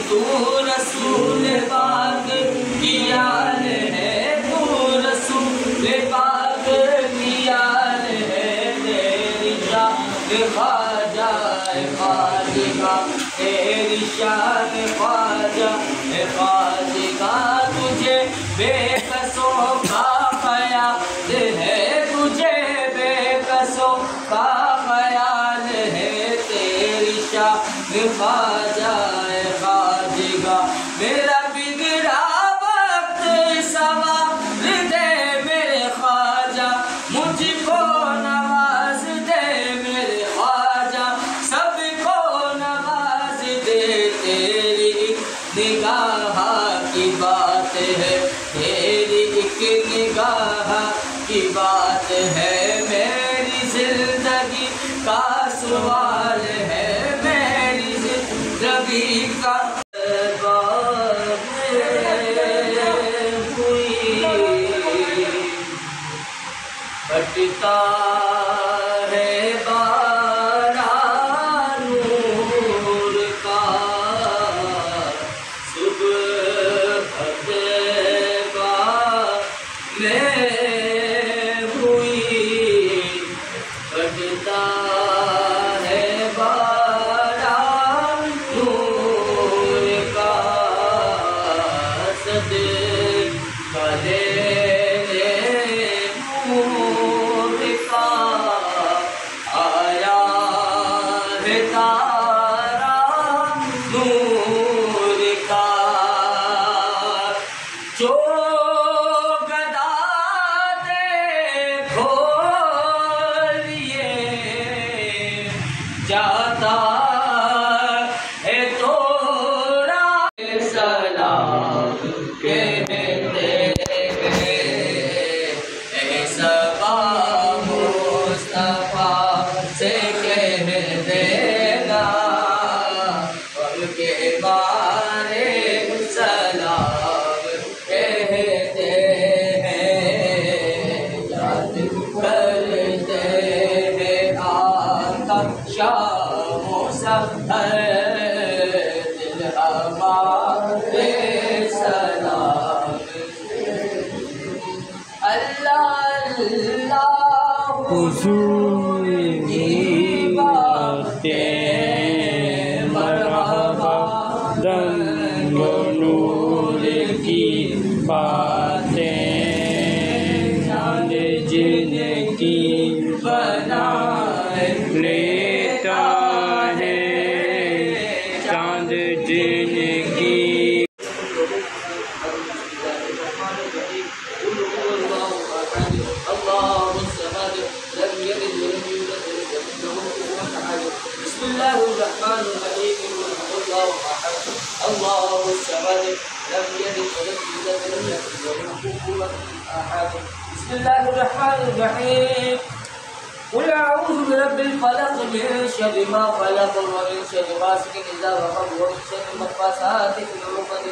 تو رسول پاک کی آل ہے، تو رسول پاک کی آل ہے، تیری شان خواجہ خواجہ، تیری شان خواجہ خواجہ، تجھے بے کسوں کا خیال ہے، تجھے بے کسوں کا خیال ہے، تیری شان خواجہ خواجہ، میرا بگڑا وقت سنوار دے میرے خواجہ، مجھ کو نواز دے میرے خواجہ، سب کو نواز دے، تیری نگاہ کی بات ہے، تیری ایک نگاہ کی بات ہے، میری زندگی کا سوال ہے، میری زندگی کا بٹتا ہے باران نور کا، صبح فتح میں ہوئی، بٹتا ہے باران نور کا، صدقہ لے نور کا، آیا ہے تارا نور کا، جو گدا دیکھو لیے جاتا ہے توڑا، سلام کہتے اے صبا مصطفیٰ سے کہہ دینا، ان کے بارے سلام کہتے ہیں، یاد کرتے ہیں آقا شام و سحر، دل ہمارے سلام، اللہ اللہ حضور کی باتیں، مرحبا رنگ و نور کی باتیں، چاند جن کی بنا لیتا ہے، چاند جن کی بسم اللہ الرحمن الرحیم، اللہ احد اللہ الصمد لم یلد ولم یولد ولم یکن له کفوا احد، بسم اللہ الرحمن الرحیم، قل اعوذ برب الفلق من شر ما خلق ومن شر غاسق اذا وقب ومن شر النفاثات في العقد.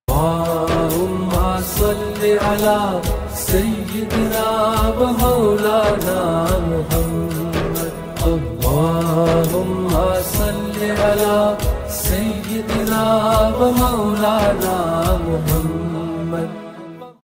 اللهم صل على سيدنا ومولانا محمد، اللهم صل على سيدنا ومولانا محمد.